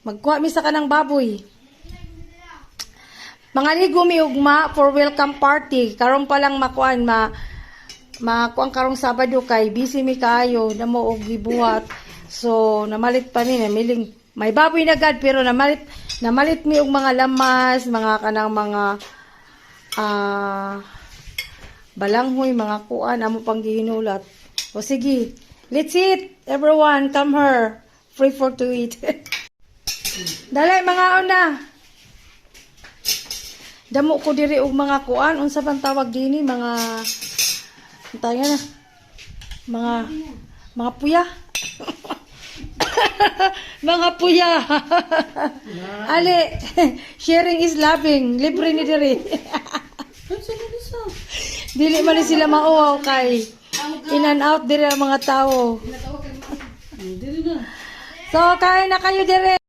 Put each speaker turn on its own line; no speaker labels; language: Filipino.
Magkuha mi sa kanang baboy. Mga ligo mi ugma for welcome party. Karon pa lang makuan makuan karong Sabado kay busy mi kaayo namo og gibuhat. So namalit pa ni namiling may baboy na gad pero namalit mi og mga lamas, mga kanang mga balanghoy, mga kuan amo pang gihinulat. O sige, let's eat. Everyone, come here. Free for to eat. Dali mga una. Damo ko diri og mga kuan, unsa bang tawag dinhi, mga tayo na. Mga puya. Mga puya. Ali, sharing is loving. Libre ni diri. Dili man sila mauwaw kay in and out diri ang mga tao. So, kain na kayo diri.